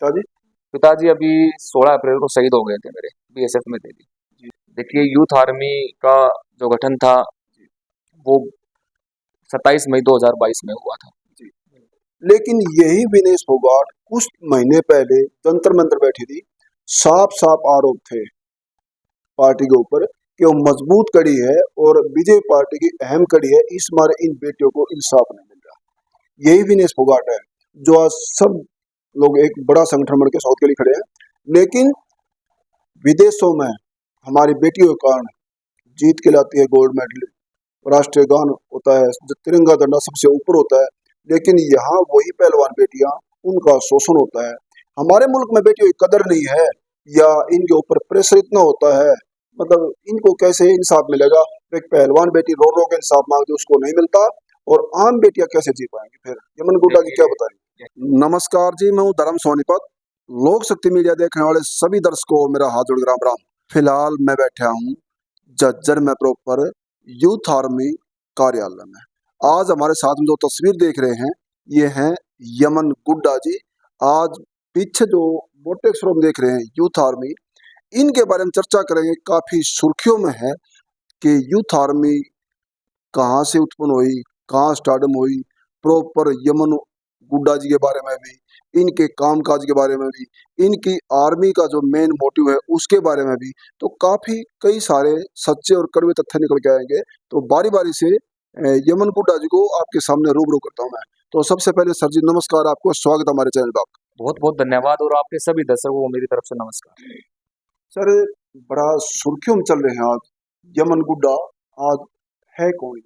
पिताजी। पिताजी अभी 16 अप्रैल को शहीद हो गए थे मेरे, बीएसएफ में थे जी। जी। देखिए यूथ आर्मी का जो गठन था वो 27 मई 2022 में हुआ था। जी। लेकिन यही विनेश फोगाट कुछ महीने पहले जंतर मंतर बैठी थी। साफ साफ आरोप थे पार्टी के ऊपर कि वो मजबूत कड़ी है और बीजेपी पार्टी की अहम कड़ी है, इस मारे इन बेटियों को इंसाफ नहीं मिल रहा। यही विनेश फोगाट है जो आज सब लोग एक बड़ा संगठन बन के साउथ के लिए खड़े हैं। लेकिन विदेशों में हमारी बेटियों के कारण जीत के लाती है गोल्ड मेडल, राष्ट्रीय गान होता है, तिरंगा झंडा सबसे ऊपर होता है। लेकिन यहाँ वही पहलवान बेटियां, उनका शोषण होता है। हमारे मुल्क में बेटियों की कदर नहीं है या इनके ऊपर प्रेशर इतना होता है, मतलब इनको कैसे इंसाफ मिलेगा। एक पहलवान बेटी रो रो के इंसाफ मांगती उसको नहीं मिलता, और आम बेटियां कैसे जी पाएंगी। फिर यमन गुड्डा जी क्या बताएंगे। नमस्कार जी, मैं हूँ धर्म सोनीपत। लोक शक्ति मीडिया देखने वाले सभी दर्शकों को मेरा हाथ जोड़ राम राम। फिलहाल मैं बैठा हूँ झज्जर में प्रॉपर यूथ आर्मी कार्यालय में। आज हमारे साथ में जो तस्वीर देख रहे हैं ये हैं यमन गुड्डा जी। आज पीछे जो मोटे शोरूम देख रहे हैं यूथ आर्मी, इनके बारे में चर्चा करेंगे। काफी सुर्खियों में है कि यूथ आर्मी कहाँ से उत्पन्न हुई, कहाँ स्टार्टअप हुई, प्रॉपर यमन गुड्डा जी के बारे में भी, इनके कामकाज के बारे में भी, इनकी आर्मी का जो मेन मोटिव है उसके बारे में भी, तो काफी कई सारे सच्चे और कड़वे तथ्य निकल के आएंगे। तो बारी बारी से यमन गुड्डा जी को आपके सामने रूबरू करता हूँ मैं। तो सबसे पहले सर जी नमस्कार, आपको स्वागत हमारे चैनल पर। बहुत बहुत धन्यवाद और आपके सभी दर्शकों को मेरी तरफ से नमस्कार। सर बड़ा सुर्खियों में चल रहे हैं आज यमन गुड्डा, आज है कौन।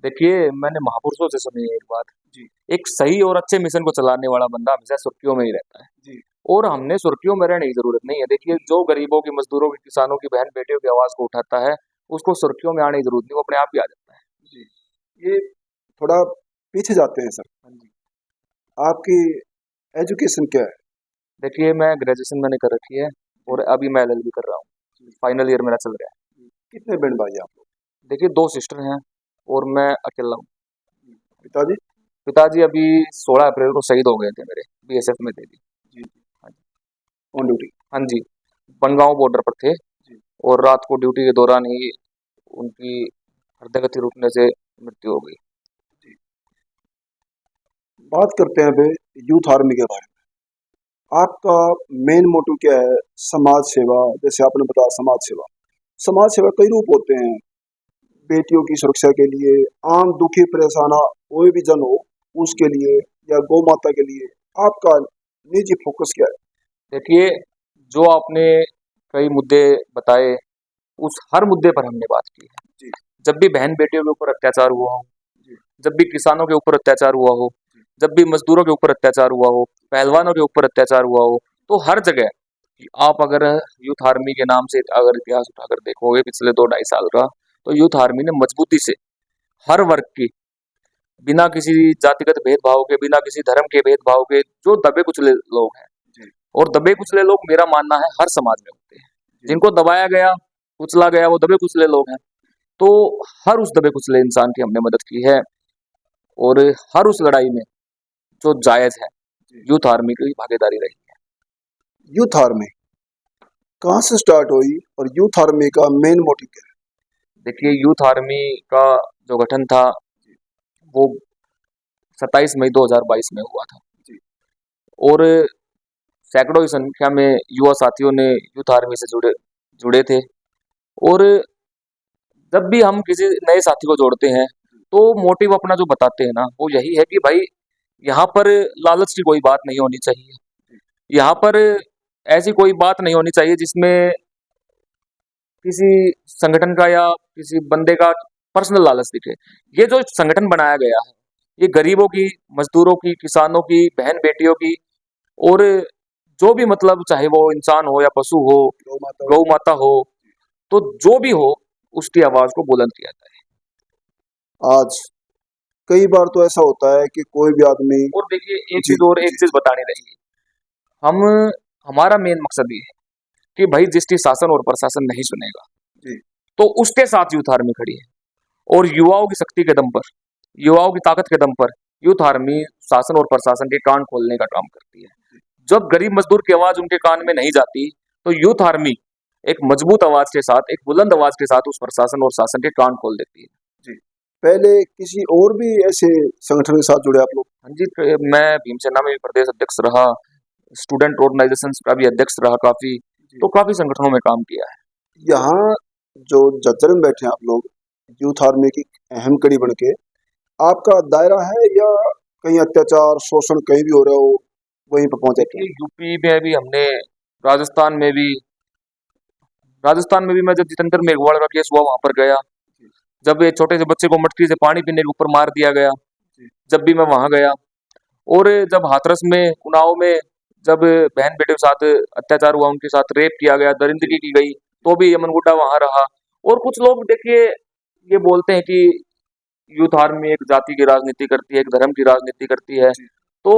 देखिए मैंने महापुरुषों से सुनी है एक बात जी। एक सही और अच्छे मिशन को चलाने वाला बंदा हमेशा सुर्खियों में ही रहता है जी। और हमने सुर्खियों में रहने की जरूरत नहीं है। देखिए जो गरीबों की, मजदूरों की, किसानों की, बहन बेटियों की आवाज को उठाता है उसको सुर्खियों में आने की जरूरत नहीं, वो अपने आप ही आ जाता है। जी। ये थोड़ा पीछे जाते हैं सर। हाँ जी। आपकी एजुकेशन क्या है। देखिए मैं ग्रेजुएशन मैंने कर रखी है और अभी मैं एलएलबी कर रहा हूँ, फाइनल ईयर मेरा चल रहा है। कितने बहन भाई आप लोग। देखिए 2 सिस्टर हैं और मैं अकेला हूँ। पिताजी। पिताजी अभी 16 अप्रैल को शहीद हो गए थे मेरे, बीएसएफ में थे जी। जी। On duty. हाँ जी, बनगांव बॉर्डर पर थे जी। और रात को ड्यूटी के दौरान ही उनकी हृदय गति रुकने से मृत्यु हो गई। जी। बात करते हैं अभी यूथ आर्मी के बारे में। आपका मेन मोटिव क्या है। समाज सेवा, जैसे आपने बताया समाज सेवा। समाज सेवा कई रूप होते हैं। बेटियों की सुरक्षा के लिए, आम दुखी परेशान कोई भी जन हो उसके लिए, या गौ माता के लिए। आपका निजी फोकस क्या है। देखिए जो आपने कई मुद्दे बताए उस हर मुद्दे पर हमने बात की है। जी। जब भी बहन बेटियों के ऊपर अत्याचार हुआ हो, जी। जब भी किसानों के ऊपर अत्याचार हुआ हो, जब भी मजदूरों के ऊपर अत्याचार हुआ हो, पहलवानों के ऊपर अत्याचार हुआ हो, तो हर जगह आप अगर यूथ आर्मी के नाम से अगर इतिहास उठाकर देखोगे पिछले 2-2.5 साल का, तो यूथ आर्मी ने मजबूती से हर वर्ग की, बिना किसी जातिगत भेदभाव के, बिना किसी धर्म के भेदभाव के, जो दबे कुचले लोग हैं, और दबे कुचले लोग मेरा मानना है हर समाज में होते हैं, जिनको दबाया गया, कुचला गया, वो दबे कुचले लोग हैं। तो हर उस दबे कुचले इंसान की हमने मदद की है और हर उस लड़ाई में जो जायज है यूथ आर्मी की भागीदारी रही है। यूथ आर्मी कहाँ से स्टार्ट हुई और यूथ आर्मी का मेन मोटिव क्या है। देखिए यूथ आर्मी का जो गठन था वो 27 मई 2022 में हुआ था और सैकड़ों की संख्या में युवा साथियों ने यूथ आर्मी से जुड़े थे। और जब भी हम किसी नए साथी को जोड़ते हैं तो मोटिव अपना जो बताते हैं ना, वो यही है कि भाई यहाँ पर लालच की कोई बात नहीं होनी चाहिए, यहाँ पर ऐसी कोई बात नहीं होनी चाहिए जिसमें किसी संगठन का या किसी बंदे का पर्सनल लालच दिखे। ये जो संगठन बनाया गया है ये गरीबों की, मजदूरों की, किसानों की, बहन बेटियों की, और जो भी मतलब चाहे वो इंसान हो या पशु हो, गौ माता हो, तो जो भी हो उसकी आवाज को बुलंद किया जाए। आज कई बार तो ऐसा होता है कि कोई भी आदमी, और देखिए एक चीज और, एक चीज बतानी रहेगी, हम हमारा मेन मकसद ये है कि भाई जिसकी शासन और प्रशासन नहीं सुनेगा तो उसके साथ यूथ आर्मी खड़ी है, और युवाओं की शक्ति के दम पर, युवाओं की ताकत के दम पर यूथ आर्मी शासन और प्रशासन के कान खोलने का काम करती है। जब गरीब मजदूर की आवाज उनके कान में नहीं जाती तो यूथ आर्मी एक मजबूत आवाज के साथ, एक बुलंद आवाज के साथ उस प्रशासन और शासन के कान खोल देती है। जी। पहले किसी और भी ऐसे संगठन के साथ जुड़े आप लोग? हाँ जी, मैं भीमसेना में भी प्रदेश अध्यक्ष रहा, स्टूडेंट ऑर्गेनाइजेशन का भी अध्यक्ष रहा काफी, तो काफी संगठनों में काम किया है। यहाँ जो झज्जर में बैठे हैं आप लोग, यूथ आर्मी की अहम कड़ी बन के, आपका दायरा है या कहीं अत्याचार शोषण कहीं भी हो रहा हो वहीं पर पहुंच जाते हैं? देखिए, यूपी में भी हमने, राजस्थान में भी, मैं जब जितेंद्र मेघवाल का केस हुआ वहां पर गया, जब एक छोटे से बच्चे को मटकी से पानी पीने के ऊपर मार दिया गया, जब भी मैं वहां गया, और जब हाथरस में, उन्नाव में, जब बहन बेटे के साथ अत्याचार हुआ, उनके साथ रेप किया गया, दरिंदगी की गई, तो भी यमन गुड्डा वहां रहा। और कुछ लोग देखिए ये बोलते हैं कि यूथ आर्मी एक जाति की राजनीति करती है, एक धर्म की राजनीति करती है, तो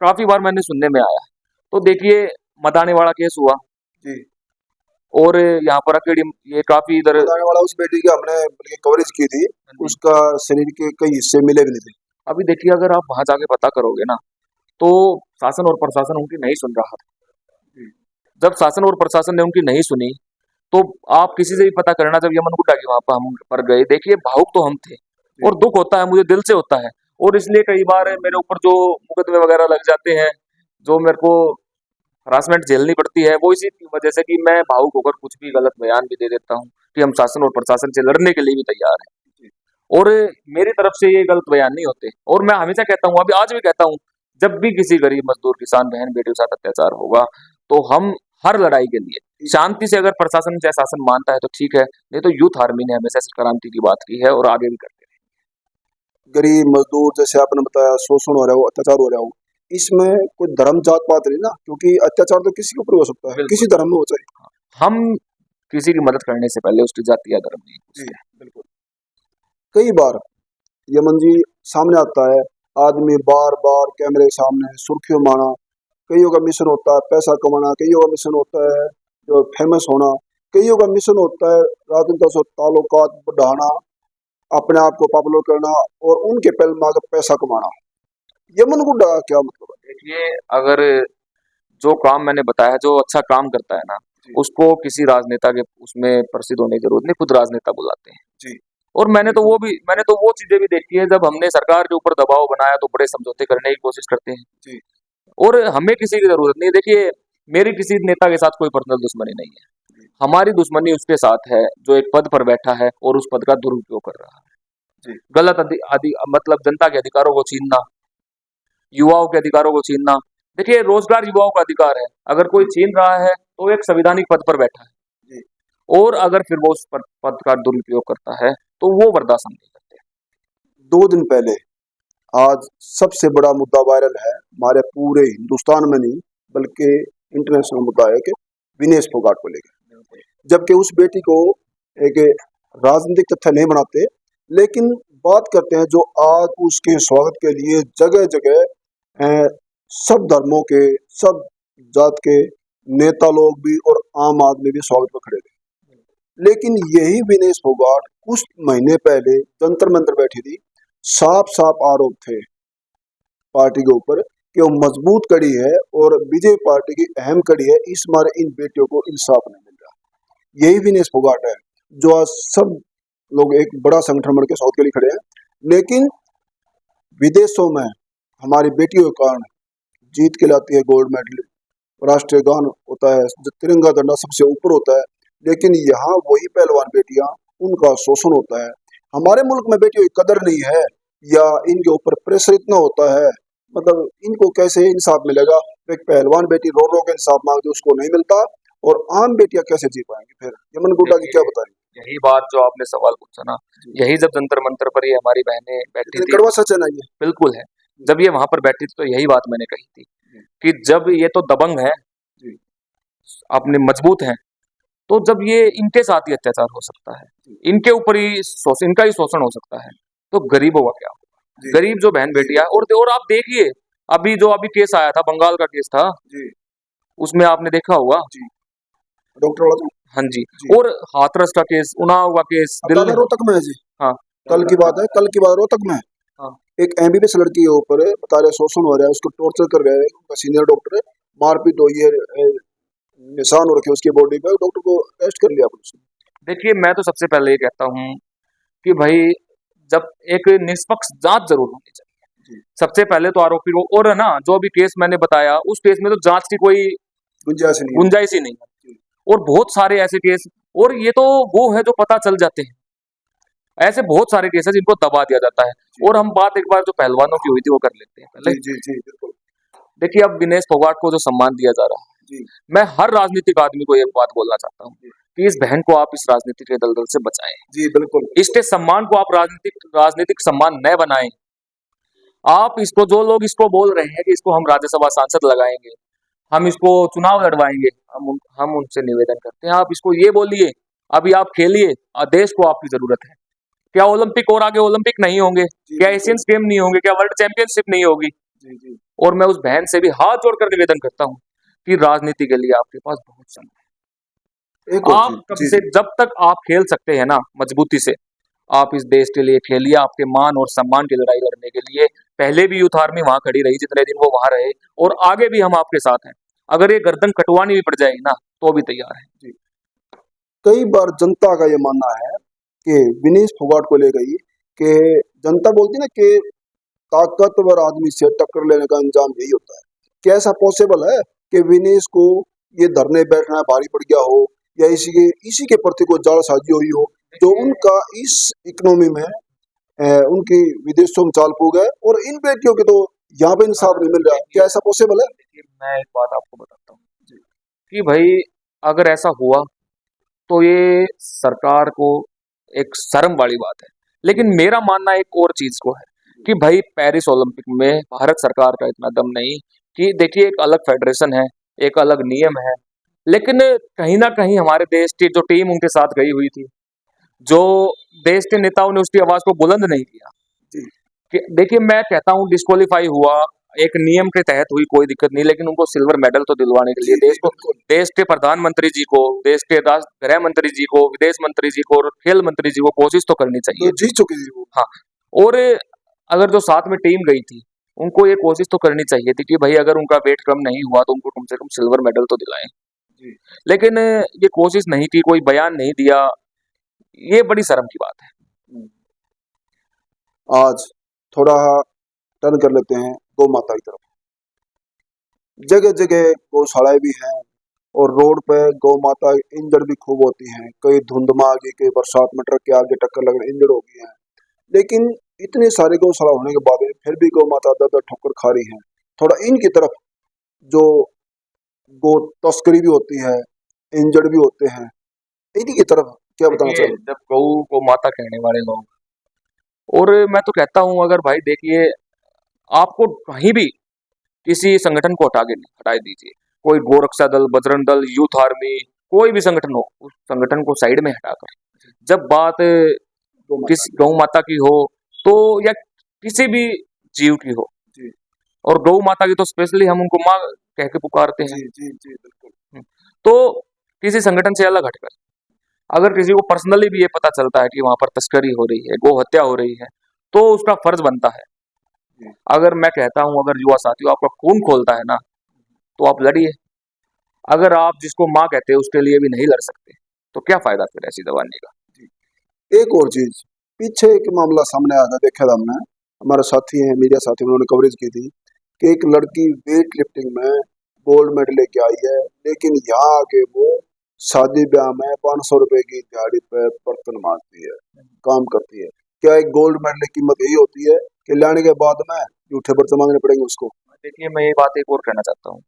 काफी बार मैंने सुनने में आया। तो देखिए, मदाने वाला केस हुआ जी। और यहाँ पर अकेडी, ये काफी इधर बताने वाला उस बेटी की हमने बल्कि कवरेज की थी, उसका शरीर के कई हिस्से मिले भी नहीं थे। अभी देखिए, अगर आप वहां जाके पता करोगे ना, तो शासन और प्रशासन उनकी नहीं सुन रहा था। जब शासन और प्रशासन ने उनकी नहीं सुनी, तो आप किसी से भी पता करना, जब यमन गुड्डा की वहां पर हम पर गए, देखिए भावुक तो हम थे, और दुख होता है, मुझे दिल से होता है, और इसलिए कई बार मेरे ऊपर जो मुकदमे वगैरह लग जाते हैं, जो मेरे को हरासमेंट झेलनी पड़ती है, वो इसी की वजह से कि मैं भावुक होकर कुछ भी गलत बयान भी दे देता हूँ कि हम शासन और प्रशासन से लड़ने के लिए भी तैयार हैं, और मेरी तरफ से ये गलत बयान नहीं होते। और मैं हमेशा कहता हूँ, अभी आज भी कहता हूँ, जब भी किसी गरीब मजदूर किसान बहन बेटे के साथ अत्याचार होगा, तो हम हर लड़ाई के लिए शांति से, अगर प्रशासन या शासन मानता है तो ठीक है, नहीं तो यूथ आर्मी ने हमेशा क्रांति की बात की है और आगे भी करते हैं। गरीब मजदूर जैसे आपने बताया शोषण हो रहा हो, अत्याचार हो रहा हो, इसमें कोई धर्म जात पात नहीं ना, क्योंकि अत्याचार तो किसी के ऊपर हो सकता है, किसी धर्म में हो चाहे। हम किसी की मदद करने से पहले उसकी जाति या धर्म नहीं पूछते। बिल्कुल। कई बार यमन जी सामने आता है, आदमी बार बार कैमरे के सामने सुर्खियों में आना, कईयों का मिशन होता है पैसा कमाना, कईयों का मिशन होता है जो फेमस होना, कईयों का मिशन होता है राजनीति से ताल्लुकात बढ़ाना, अपने आप को पॉपुलर करना और उनके पहले में आकर पैसा कमाना। यमन गुड्डा का क्या मतलब है? देखिए, अगर जो काम मैंने बताया, जो अच्छा काम करता है ना, उसको किसी राजनेता के उसमें प्रसिद्ध होने की जरूरत नहीं, खुद राजनेता बुलाते हैं जी। और मैंने तो वो चीजें भी देखी है, जब हमने सरकार के ऊपर दबाव बनाया तो बड़े समझौते करने की कोशिश करते हैं जी। और हमें किसी की जरूरत नहीं। देखिए, मेरी किसी नेता के साथ कोई पर्सनल दुश्मनी नहीं है, हमारी दुश्मनी उसके साथ है जो एक पद पर बैठा है और उस पद का दुरुपयोग कर रहा है। गलत मतलब जनता के अधिकारों को छीनना, युवाओं के अधिकारों को छीनना। देखिए, रोजगार युवाओं का अधिकार है, अगर कोई छीन रहा है तो एक संवैधानिक पद पर बैठा है, और अगर फिर वो उस पद का दुरुपयोग करता है तो वो बर्दाश्त नहीं करते। 2 दिन पहले आज सबसे बड़ा मुद्दा वायरल है हमारे पूरे हिंदुस्तान में नहीं बल्कि इंटरनेशनल मुद्दा है कि विनेश फोगाट को लेकर, जबकि उस बेटी को एक राजनीतिक तथ्य नहीं बनाते, लेकिन बात करते हैं जो आज उसके स्वागत के लिए जगह जगह सब धर्मों के, सब जात के नेता लोग भी और आम आदमी भी स्वागत में खड़े थे। लेकिन यही विनेश फोगाट कुछ महीने पहले जंतर मंतर बैठी थी, साफ साफ आरोप थे पार्टी के ऊपर कि वो मजबूत कड़ी है और बीजेपी पार्टी की अहम कड़ी है, इस मारे इन बेटियों को इंसाफ नहीं मिल रहा। यही विनेश फोगाट है जो आज सब लोग एक बड़ा संगठन बन के साउथ के लिए खड़े हैं, लेकिन विदेशों में हमारी बेटियों के कारण जीत के लाती है गोल्ड मेडल, राष्ट्रीय गान होता है, तिरंगा झंडा सबसे ऊपर होता है, लेकिन यहाँ वही पहलवान बेटियां, उनका शोषण होता है। हमारे मुल्क में बेटियों की कदर नहीं है या इनके ऊपर प्रेशर इतना होता है, मतलब इनको कैसे इंसाफ मिलेगा? एक पहलवान बेटी रो रो के इंसाफ मांगती उसको नहीं मिलता, और आम बेटियां कैसे जी पाएंगी? फिर यमन गुड्डा की क्या बताएंगे? यही बात जो आपने सवाल पूछा ना, यही जब जंतर मंतर पर ये हमारी बहनें बैठी थी, कड़वा सच है ना ये? बिल्कुल है। जब ये वहां पर बैठी थी तो यही बात मैंने कही थी कि जब ये तो दबंग है, अपने मजबूत हैं, तो जब ये इनके साथ ही अत्याचार हो सकता है, इनके ऊपर ही इनका ही शोषण हो सकता है, तो गरीबों का क्या होगा? गरीब जो बहन बेटियां, और आप देखिए, अभी जो केस आया था, बंगाल का केस था, उसमें आपने देखा होगा, डॉक्टर वाला। हाँ जी, और हाथरस का केस, उन्नाव का केस, दिल्ली, रोहतक में है जी। हाँ, कल की बात है, कल की बात रोहतक में एक एमबीबीएस लड़की के ऊपर बता रहे शोषण हो रहा है, उसको टॉर्चर कर रहे हैं, उनका सीनियर डॉक्टर है, मारपीट हुई है, निशान हो रखे उसकी बॉडी पे, डॉक्टर को टेस्ट कर लिया पुलिस ने। देखिए मैं तो सबसे पहले ये कहता हूँ कि भाई जब एक निष्पक्ष जांच जरूर होनी चाहिए। जी। सबसे पहले तो आरोपी को, और है ना जो अभी केस मैंने बताया उस केस में तो जांच की कोई गुंजाइश नहीं है। गुंजाइश ही नहीं है। जी। और बहुत सारे ऐसे केस, और ये तो वो है जो पता चल जाते हैं, ऐसे बहुत सारे केस है जिनको दबा दिया जाता है। जी। और हम बात एक बार जो पहलवानों की हुई थी वो कर लेते हैं पहले। जी जी जी बिल्कुल। देखिए अब विनेश फोगाट को जो सम्मान दिया जा रहा है, जी मैं हर राजनीतिक आदमी को एक बात बोलना चाहता हूँ जी कि इस बहन को आप इस राजनीति के दलदल से बचाएं। जी बिल्कुल। इसके सम्मान को आप राजनीतिक राजनीतिक सम्मान न बनाएं। आप इसको, जो लोग इसको बोल रहे हैं कि इसको हम राज्यसभा सांसद लगाएंगे, हम इसको चुनाव लड़वाएंगे, हम उनसे निवेदन करते हैं आप इसको ये बोलिए अभी आप खेलिए, देश को आपकी जरूरत है। क्या ओलंपिक और आगे ओलंपिक नहीं होंगे? जी क्या बिल्कुल। एशियंस गेम नहीं होंगे? क्या वर्ल्ड चैंपियनशिप नहीं होगी? जी जी और मैं उस बहन से भी हाथ जोड़कर निवेदन करता हूँ कि राजनीति के लिए आपके पास बहुत समय एक है। और आप चीज। कब जी से जी जब तक आप खेल सकते हैं ना मजबूती से, आप इस देश के लिए खेलिए। आपके मान और सम्मान की लड़ाई लड़ने के लिए पहले भी यूथ आर्मी वहां खड़ी रही जितने दिन वो वहां रहे, और आगे भी हम आपके साथ हैं। अगर ये गर्दन कटवानी भी पड़ जाएगी ना तो भी तैयार है। जी। कई बार जनता का ये मानना है कि विनेश फोगाट को लेकर ही कि जनता बोलती है ना कि ताकतवर आदमी से टक्कर लेने का अंजाम यही होता है। क्या ऐसा पॉसिबल है कि विनेश को ये धरने बैठना भारी पड़ गया हो, या इसी के प्रति कोई जालसाजी हुई हो, जो उनका इस इकोनॉमी में उनकी विदेशों में चाल फूक है, और इन बेटियों के तो यहाँ पे इंसाफ नहीं मिल रहा। क्या ऐसा पॉसिबल है? देखिए मैं एक बात आपको बताता हूँ कि भाई अगर ऐसा हुआ तो ये सरकार को एक शर्म वाली बात है। लेकिन मेरा मानना एक और चीज को है कि भाई पेरिस ओलंपिक में भारत सरकार का इतना दम नहीं कि, देखिए एक अलग फेडरेशन है, एक अलग नियम है, लेकिन कहीं ना कहीं हमारे देश की जो टीम उनके साथ गई हुई थी, जो देश के नेताओं ने उसकी आवाज को बुलंद नहीं किया। जी देखिए मैं कहता हूँ डिस्क्वालीफाई हुआ, एक नियम के तहत हुई, कोई दिक्कत नहीं, लेकिन उनको सिल्वर मेडल तो दिलवाने के लिए जी जी बिल्कुल। देश के प्रधानमंत्री जी को, देश के गृह मंत्री जी को, विदेश मंत्री जी को और खेल मंत्री जी को कोशिश तो करनी तो चाहिए। जीत चुकी थी वो। हाँ, और अगर जो साथ में टीम गई थी उनको ये कोशिश तो करनी चाहिए थी कि भाई अगर उनका वेट कम नहीं हुआ तो उनको कम से कम सिल्वर मेडल तो दिलाएं। जी। लेकिन ये कोशिश नहीं की, कोई बयान नहीं दिया, ये बड़ी शर्म की बात है। आज थोड़ा टर्न कर लेते हैं गौ माता की तरफ। जगह जगह गौशालाएं भी हैं, और रोड पे गौ माता इंजर्ड भी खूब होती हैं। कई धुंध में आ गई, कई बरसात में ट्रक के आगे टक्कर लगने इंजर्ड हो गई हैं। लेकिन इतने सारे गौशाला होने के बाद फिर भी गौ माता दर दर ठोकर खा रही हैं। थोड़ा इनकी तरफ, जो गो तस्करी भी होती है, इंजर्ड भी होते हैं, इन्हीं की तरफ क्या बताना देखिए चाहिए? जब गौ को माता कहने वाले लोग, और मैं तो कहता हूं अगर भाई देखिए आपको कहीं भी किसी संगठन को हटा के हटा दीजिए, कोई गोरक्षा दल, बजरंग दल, यूथ आर्मी, कोई भी संगठन हो, उस संगठन को साइड में हटाकर जब बात गौ माता किसी की। गौ माता की हो, तो या किसी भी जीव की हो, जी और गौ माता की तो स्पेशली हम उनको माँ कह के पुकारते हैं। जी जी जी बिल्कुल। तो किसी संगठन से अलग हटकर अगर किसी को पर्सनली भी ये पता चलता है कि वहां पर तस्करी हो रही है, गौ हत्या हो रही है, तो उसका फर्ज बनता है। जी अगर मैं कहता हूं अगर युवा साथियों आपका खून खोलता है ना तो आप लड़िए। अगर आप जिसको माँ कहते हैं उसके लिए भी नहीं लड़ सकते तो क्या फायदा फिर ऐसी जवानी का। जी। एक और चीज, पीछे एक मामला सामने आया था, देखा था हमने, हमारे साथी हैं, मीडिया साथी, उन्होंने कवरेज की थी कि एक लड़की वेट लिफ्टिंग में गोल्ड मेडल लेके आई है, लेकिन यहाँ आके वो शादी ब्याह में 500 रुपए की दिहाड़ी पे बर्तन मांगती है, काम करती है। क्या एक गोल्ड मेडल की कीमत यही होती है कि लाने के बाद में जूठे बर्तन मांगने पड़ेंगे उसको? देखिए मैं ये बात एक और कहना चाहता हूँ।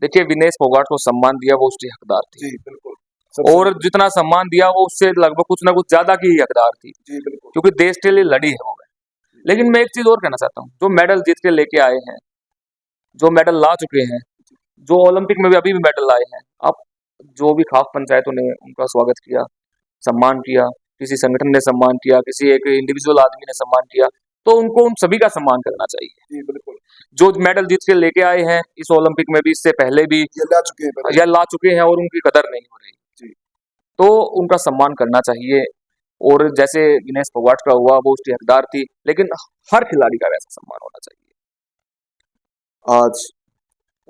देखिए विनेश फोगाट को सम्मान दिया वो उसकी हकदार थी, जी बिल्कुल। सबसे और जितना सम्मान दिया वो उससे लगभग कुछ ना कुछ ज्यादा की ही हकदार थी, जी बिल्कुल। क्योंकि देश के लिए लड़ी है वो। लेकिन मैं एक चीज और कहना चाहता हूँ, जो मेडल जीत के लेके आए हैं, जो मेडल ला चुके हैं, जो ओलंपिक में भी अभी भी मेडल लाए हैं, अब जो भी खास पंचायतों ने उनका स्वागत किया, सम्मान किया, किसी संगठन ने सम्मान किया, किसी एक इंडिविजुअल आदमी ने सम्मान किया, तो उनको उन सभी का सम्मान करना चाहिए। जी बिल्कुल। जो मेडल जीत के लेके आए हैं इस ओलंपिक में भी, इससे पहले भी ये ला चुके हैं पहले। या ला चुके हैं और उनकी कदर नहीं हो रही, जी तो उनका सम्मान करना चाहिए। और जैसे विनेश फोगाट का हुआ वो उसकी हकदार थी, लेकिन हर खिलाड़ी का वैसा सम्मान होना चाहिए। आज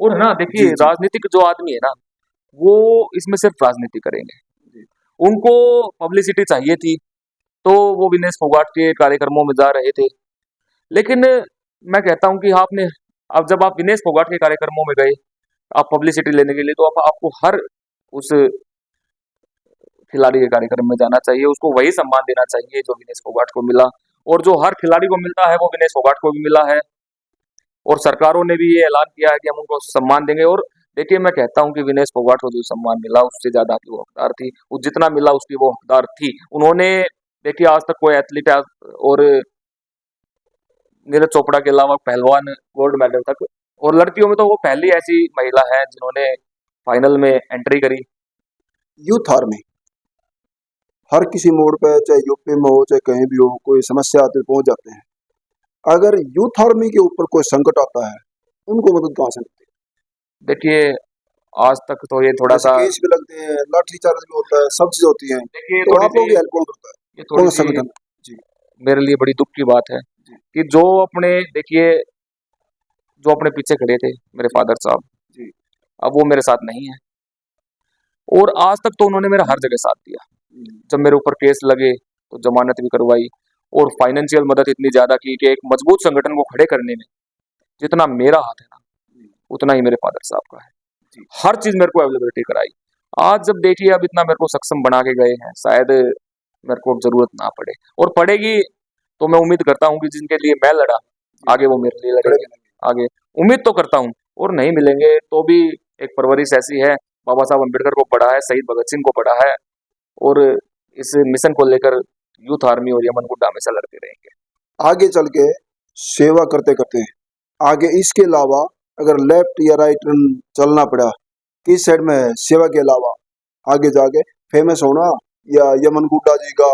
और है ना, देखिए जी जी राजनीतिक जो आदमी है ना, वो इसमें सिर्फ राजनीति करेंगे। जी उनको पब्लिसिटी चाहिए थी, तो वो विनेश फोगाट के कार्यक्रमों में जा रहे थे। लेकिन मैं कहता हूं कि आपने, अब जब आप विनेश फोगाट के कार्यक्रमों में गए, आप पब्लिसिटी लेने के लिए, तो आपको हर उस खिलाड़ी के कार्यक्रम में जाना चाहिए, उसको वही सम्मान देना चाहिए जो विनेश फोगाट को मिला, और जो हर खिलाड़ी को मिलता है वो विनेश फोगाट को भी मिला है। और सरकारों ने भी ये ऐलान किया है कि हम उनको सम्मान देंगे। और देखिए, मैं कहता हूं कि विनेश फोगाट को जो सम्मान मिला, उससे ज्यादा की वो हकदार थी, वो जितना मिला उसकी वो हकदार थी। उन्होंने, देखिए, आज तक कोई एथलीट और नीरज चोपड़ा के अलावा पहलवान गोल्ड मेडल तक, और लड़कियों में तो वो पहली ऐसी महिला है जिन्होंने फाइनल में एंट्री करी। यूथ आर्मी हर किसी मोड़ पे, चाहे यूपी में हो चाहे कहीं भी हो, कोई समस्या आती है पहुंच जाते हैं। अगर यूथ आर्मी के ऊपर कोई संकट आता है, उनको मदद कहाँ से मिलती है? देखिए, आज तक तो ये थोड़ा जैसे सा, केस भी लगते हैं, लाठी चार्ज भी होता है, सब चीज होती है, देखिए तो थोड़ी आप सी, लोगों की हेल्प कौन करता है? ये कौन थोड़ी सा सी संगठन? जी मेरे लिए बड़ी दुख की बात है जी कि जो अपने पीछे खड़े थे, मेरे जी फादर साहब, जी अब वो मेरे साथ नहीं है। और आज तक तो उन्होंने मेरा हर जगह साथ दिया। हम्म, जब मेरे ऊपर केस लगे तो जमानत भी करवाई, और फाइनेंशियल मदद इतनी ज्यादा की कि एक मजबूत संगठन को खड़े करने में जितना मेरा हाथ है ना, हम्म, उतना ही मेरे फादर साहब का है। जी हर चीज मेरे को अवेलेबिलिटी कराई। आज जब देखिए, अब इतना मेरे को सक्षम बना के गए हैं, शायद मेरे को अब जरूरत ना पड़े, और पड़ेगी तो मैं उम्मीद करता हूँ कि जिनके लिए मैं लड़ा, जी आगे वो मेरे लिए खड़े लड़ेंगे। मिलेंगे। आगे उम्मीद तो करता हूँ। और नहीं मिलेंगे तो भी एक परवरिश ऐसी है, बाबा साहब अम्बेडकर को पढ़ा है, शहीद भगत सिंह को पढ़ा है, और इस मिशन को लेकर यूथ आर्मी और यमन गुड्डा हमेशा लड़ते रहेंगे। आगे चल के सेवा करते करते, आगे इसके अलावा अगर लेफ्ट या राइट टर्न चलना पड़ा, किस साइड में है सेवा के अलावा आगे जाके फेमस होना, या यमन गुड्डा जी का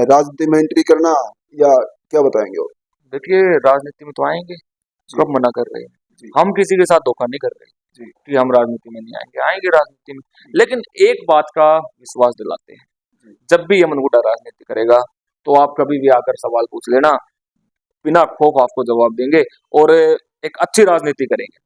राजनीति में एंट्री करना, या क्या बताएंगे? और देखिए, राजनीति में तो आएंगे, जी कब मना कर रहे हैं? जी हम किसी के साथ धोखा नहीं कर रहे जी कि हम राजनीति में नहीं आएंगे, आएंगे राजनीति में। लेकिन एक बात का विश्वास दिलाते हैं, जी जब भी यमन गुड्डा राजनीति करेगा, तो आप कभी भी आकर सवाल पूछ लेना, बिना खौफ आपको जवाब देंगे, और एक अच्छी राजनीति करेंगे।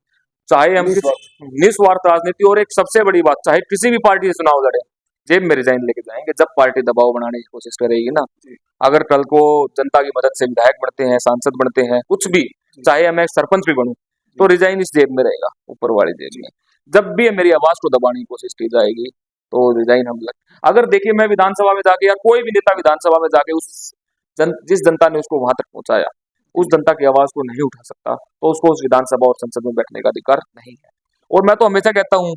चाहे हम किस, निस्वार्थ। निस्वार्थ राजनीति, और एक सबसे बड़ी बात, चाहे किसी भी पार्टी से चुनाव लड़े, जेब में रिजाइन लेके जाएंगे जब पार्टी दबाव बनाने की कोशिश करेगी ना। जी अगर कल को जनता की मदद से विधायक बनते हैं, सांसद बनते हैं, कुछ भी, जी चाहे मैं सरपंच भी बनूं, तो जी रिजाइन इस जेब में रहेगा, ऊपर वाली जेब जी में। जब भी मेरी आवाज को दबाने की कोशिश की जाएगी, तो रिजाइन हम लग, अगर देखिए, मैं विधानसभा में जाके, या कोई भी नेता विधानसभा में जाके, जिस जनता ने उसको वहां तक पहुंचाया, उस जनता की आवाज को नहीं उठा सकता, तो उसको उस विधानसभा और संसद में बैठने का अधिकार नहीं है। और मैं तो हमेशा कहता हूं,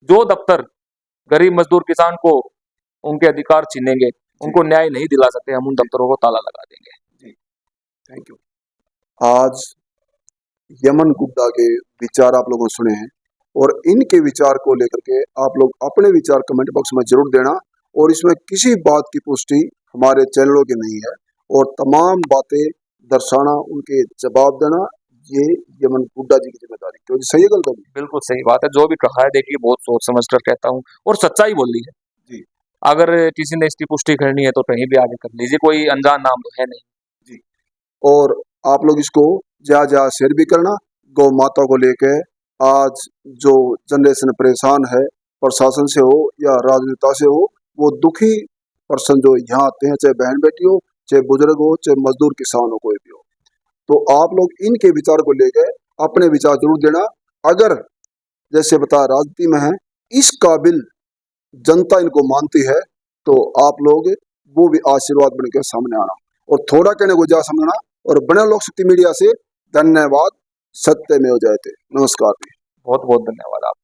जो दफ्तर गरीब मजदूर किसान को उनके अधिकार छीनेंगे, जी उनको न्याय नहीं दिला सकते, हम उन जी दफ्तरों को ताला लगा देंगे। जी थैंक यू। आज यमन गुड्डा के विचार आप लोगों ने सुने हैं, और इनके विचार को लेकर के आप लोग अपने विचार कमेंट बॉक्स में जरूर देना, और इसमें किसी बात की पुष्टि हमारे चैनलों की नहीं है, और तमाम बातें दर्शाना, उनके जवाब देना, ये यमन गुड्डा जी की जिम्मेदारी। क्योंकि सही है गलत होगी? बिल्कुल सही बात है, जो भी कहा है, देखिए, बहुत सोच समझ कर कहता हूँ, और सच्चाई बोली है। जी अगर किसी ने इसकी पुष्टि करनी है तो कहीं भी आगे कर लीजिए, कोई अनजान नाम तो है नहीं। जी और आप लोग इसको ज्यादा ज्यादा शेयर भी करना। गौ माता को लेके आज जो जनरेशन परेशान है, प्रशासन से हो या राजनेता से हो, वो दुखी पर्सन जो यहाँ आते हैं, चाहे बहन बेटी हो, चाहे बुजुर्ग हो, चाहे मजदूर किसान हो, कोई भी हो, तो आप लोग इनके विचार को लेके अपने विचार जरूर देना। अगर जैसे बता राजनीति में है, इस काबिल जनता इनको मानती है, तो आप लोग वो भी आशीर्वाद बन के सामने आना, और थोड़ा कहने को जा समझना। और बने लोक शक्ति मीडिया से धन्यवाद। सत्य में हो जाते। नमस्कार। बहुत बहुत धन्यवाद आप